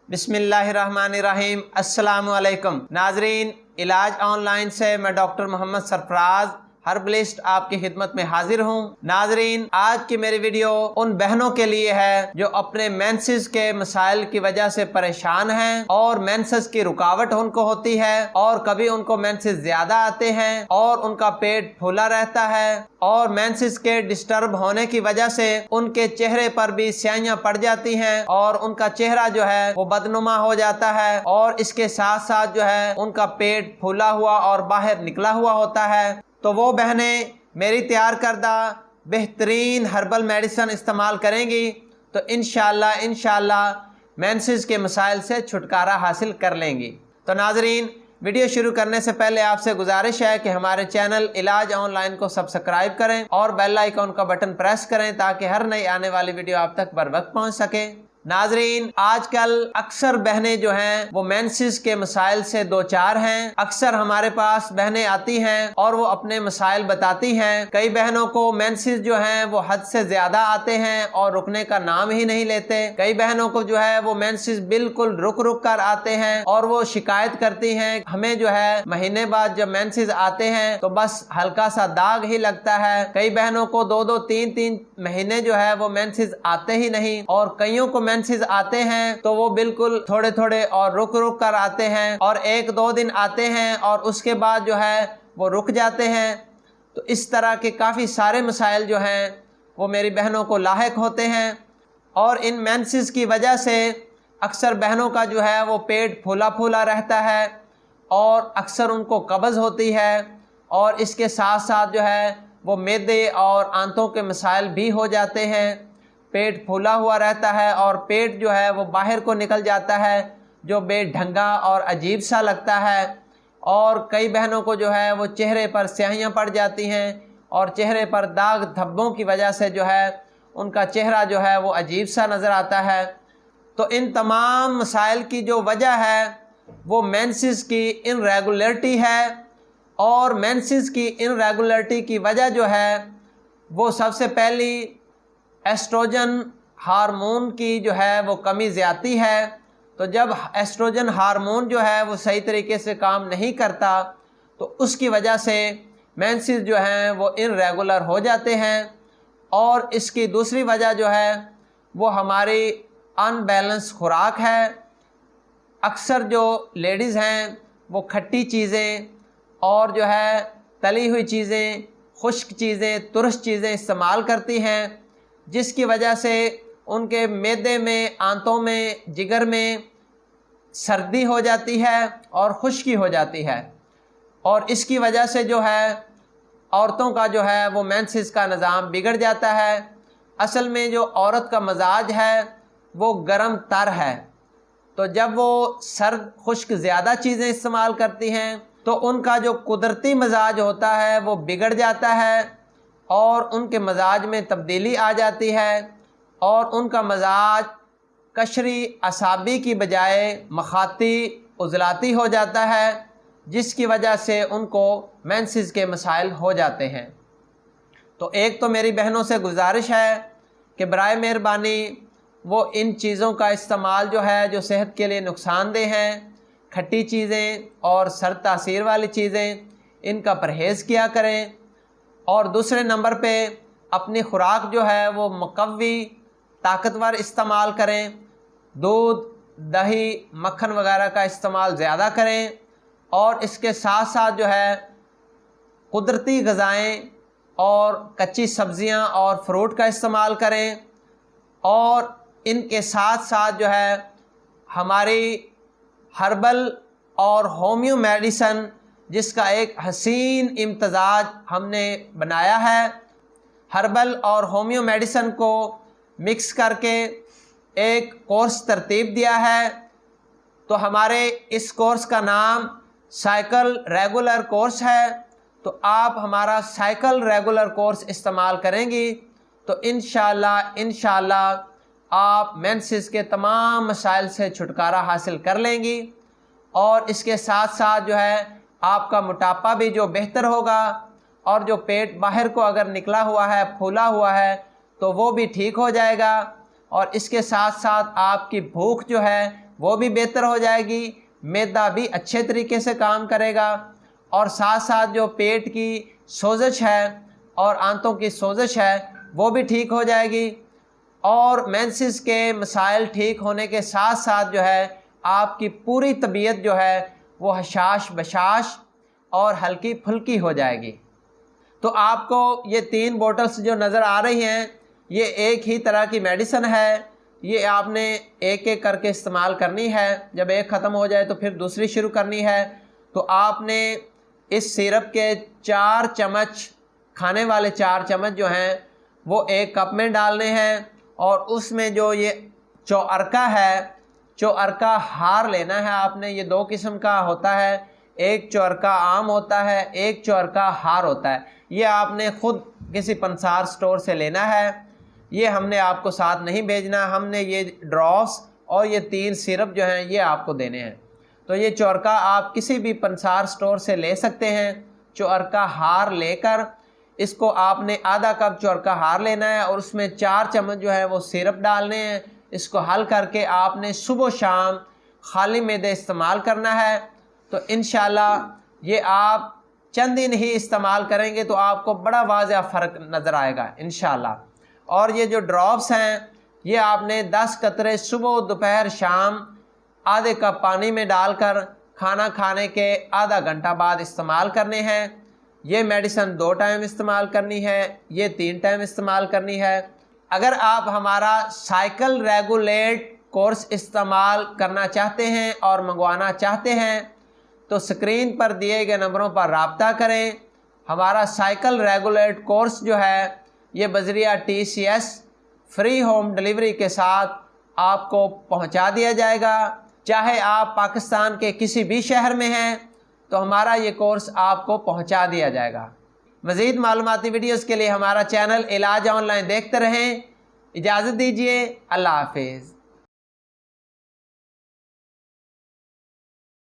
बिस्मिल्लाहिर्रहमानिर्रहीम। अस्सलामु अलैकुम नाजरीन, इलाज ऑनलाइन से मैं डॉक्टर मोहम्मद सरफराज हर्बलिस्ट आपकी खिदमत में हाजिर हूँ। नाजरीन, आज की मेरी वीडियो उन बहनों के लिए है जो अपने मेंसेस के मसाइल की वजह से परेशान हैं और मेंसेस की रुकावट उनको होती है और कभी उनको मेंसेस ज्यादा आते हैं और उनका पेट फूला रहता है और मेंसेस के डिस्टर्ब होने की वजह से उनके चेहरे पर भी स्याहियां पड़ जाती हैं और उनका चेहरा जो है वो बदनुमा हो जाता है और इसके साथ साथ जो है उनका पेट फूला हुआ और बाहर निकला हुआ होता है। तो वो बहनें मेरी तैयार करदा बेहतरीन हर्बल मेडिसिन इस्तेमाल करेंगी तो इंशाल्लाह मेंसेस के मसाइल से छुटकारा हासिल कर लेंगी। तो नाजरीन, वीडियो शुरू करने से पहले आपसे गुजारिश है कि हमारे चैनल इलाज ऑनलाइन को सब्सक्राइब करें और बेल आइकॉन का बटन प्रेस करें ताकि हर नई आने वाली वीडियो आप तक बर वक्त पहुंच सके। नाजरीन, आजकल अक्सर बहनें जो हैं वो मेंसेस के मसाइल से दो चार हैं। अक्सर हमारे पास बहनें आती हैं और वो अपने मसाइल बताती हैं। कई बहनों को मेंसेस जो हैं वो हद से ज्यादा आते हैं और रुकने का नाम ही नहीं लेते। कई बहनों को जो है वो मेंसेस बिल्कुल रुक रुक कर आते हैं और वो शिकायत करती हैं, हमें जो है महीने बाद जब मेंसेस आते हैं तो बस हल्का सा दाग ही लगता है। कई बहनों को दो तीन महीने जो है वो मेंसेस आते ही नहीं और कईयों को मेंसेस आते हैं तो वो बिल्कुल थोड़े थोड़े और रुक रुक कर आते हैं और एक दो दिन आते हैं और उसके बाद जो है वो रुक जाते हैं। तो इस तरह के काफ़ी सारे मसाइल जो हैं वो मेरी बहनों को लाहिक होते हैं और इन मेंसेस की वजह से अक्सर बहनों का जो है वो पेट फूला फूला रहता है और अक्सर उनको कब्ज़ होती है और इसके साथ साथ जो है वो मैदे और आंतों के मसाइल भी हो जाते हैं। पेट फूला हुआ रहता है और पेट जो है वो बाहर को निकल जाता है जो बेढंगा और अजीब सा लगता है और कई बहनों को जो है वो चेहरे पर स्याहियां पड़ जाती हैं और चेहरे पर दाग धब्बों की वजह से जो है उनका चेहरा जो है वो अजीब सा नज़र आता है। तो इन तमाम मसाइल की जो वजह है वो मेंसेस की इनरेगुलरिटी है और मेंसेस की इनरेगुलरिटी की वजह जो है वो सबसे पहली एस्ट्रोजन हार्मोन की जो है वो कमी ज़्यादा है। तो जब एस्ट्रोजन हार्मोन जो है वो सही तरीके से काम नहीं करता तो उसकी वजह से मेंसेस जो हैं वो इनरेगुलर हो जाते हैं और इसकी दूसरी वजह जो है वो हमारी अनबैलेंस खुराक है। अक्सर जो लेडीज़ हैं वो खट्टी चीज़ें और जो है तली हुई चीज़ें, खुश्क चीज़ें, तुरश चीज़ें इस्तेमाल करती हैं जिसकी वजह से उनके मैदे में, आंतों में, जिगर में सर्दी हो जाती है और खुश्की हो जाती है और इसकी वजह से जो है औरतों का जो है वो मेंसेस का निज़ाम बिगड़ जाता है। असल में जो औरत का मजाज है वो गर्म तर है, तो जब वो सर्द खुश्क ज़्यादा चीज़ें इस्तेमाल करती हैं तो उनका जो कुदरती मजाज होता है वो बिगड़ जाता है और उनके मजाज में तब्दीली आ जाती है और उनका मजाज कशरी असाबी की बजाय मखाती उजलाती हो जाता है जिसकी वजह से उनको मेंसेस के मसाइल हो जाते हैं। तो एक तो मेरी बहनों से गुजारिश है कि बराए मेहरबानी वो इन चीज़ों का इस्तेमाल जो है जो सेहत के लिए नुकसानदेह हैं, खट्टी चीज़ें और सर्द तासीर वाली चीज़ें, इनका परहेज़ किया करें और दूसरे नंबर पे अपनी खुराक जो है वो मुकव्वी ताकतवर इस्तेमाल करें। दूध, दही, मक्खन वगैरह का इस्तेमाल ज़्यादा करें और इसके साथ साथ जो है कुदरती ग़िज़ाएँ और कच्ची सब्ज़ियां और फ्रूट का इस्तेमाल करें और इनके साथ साथ जो है हमारी हर्बल और होम्यो मेडिसन जिसका एक हसीन इम्तजाज हमने बनाया है। हर्बल और होम्यो मेडिसन को मिक्स करके एक कोर्स तरतीब दिया है। तो हमारे इस कोर्स का नाम साइकिल रेगुलर कोर्स है। तो आप हमारा साइकिल रेगुलर कोर्स इस्तेमाल करेंगी तो इंशाल्लाह आप मेंसेस के तमाम मसाइल से छुटकारा हासिल कर लेंगी और इसके साथ साथ जो है आपका मोटापा भी जो बेहतर होगा और जो पेट बाहर को अगर निकला हुआ है, फूला हुआ है तो वो भी ठीक हो जाएगा और इसके साथ साथ आपकी भूख जो है وہ بھی بہتر ہو جائے گی، معدہ بھی اچھے طریقے سے کام کرے گا، اور ساتھ ساتھ جو پیٹ کی سوزش ہے اور آنتوں کی سوزش ہے وہ بھی ٹھیک ہو جائے گی، اور مینسز کے مسائل ٹھیک ہونے کے ساتھ ساتھ جو ہے آپ کی پوری طبیعت جو ہے وہ حشاش بشاش اور ہلکی پھلکی ہو جائے گی۔ تو آپ کو یہ 3 بوٹلز جو نظر آ رہی ہیں یہ ایک ہی طرح کی میڈیسن ہے، یہ آپ نے ایک ایک کر کے استعمال کرنی ہے، جب ایک ختم ہو جائے تو پھر دوسری شروع کرنی ہے۔ تو آپ نے اس سیرپ کے 4 چمچ، کھانے والے 4 چمچ جو ہیں وہ ایک کپ میں ڈالنے ہیں، اور اس میں جو یہ چوارکا ہے، چوارکا ہار لینا ہے آپ نے۔ یہ 2 قسم کا ہوتا ہے، ایک چوارکا عام ہوتا ہے، ایک چوارکا ہار ہوتا ہے۔ یہ آپ نے خود کسی پنسار سٹور سے لینا ہے، یہ ہم نے آپ کو ساتھ نہیں بھیجنا، ہم نے یہ ڈراپس اور یہ 3 سیرپ جو ہیں یہ آپ کو دینے ہیں۔ تو یہ چوارکا آپ کسی بھی پنسار سٹور سے لے سکتے ہیں۔ چوارکا ہار لے کر اس کو آپ نے آدھا کپ چوارکا ہار لینا ہے، اور اس میں 4 چمچ جو ہے وہ سیرپ ڈالنے ہیں۔ اس کو حل کر کے آپ نے صبح و شام خالی معدے استعمال کرنا ہے۔ تو انشاءاللہ یہ آپ چند دن ہی استعمال کریں گے تو آپ کو بڑا واضح فرق نظر آئے گا انشاءاللہ۔ اور یہ جو ڈراپس ہیں یہ آپ نے 10 قطرے صبح، دوپہر، شام آدھے کپ پانی میں ڈال کر کھانا کھانے کے آدھا گھنٹہ بعد استعمال کرنے ہیں۔ یہ میڈیسن 2 ٹائم استعمال کرنی ہے، یہ 3 ٹائم استعمال کرنی ہے۔ اگر آپ ہمارا سائیکل ریگولیٹ کورس استعمال کرنا چاہتے ہیں اور منگوانا چاہتے ہیں تو سکرین پر دیے گئے نمبروں پر رابطہ کریں۔ ہمارا سائیکل ریگولیٹ کورس جو ہے یہ بذریعہ TCS فری ہوم ڈلیوری کے ساتھ آپ کو پہنچا دیا جائے گا۔ چاہے آپ پاکستان کے کسی بھی شہر میں ہیں تو ہمارا یہ کورس آپ کو پہنچا دیا جائے گا۔ مزید معلوماتی ویڈیوز کے لیے ہمارا چینل علاج آن لائن دیکھتے رہیں۔ اجازت دیجیے، اللہ حافظ۔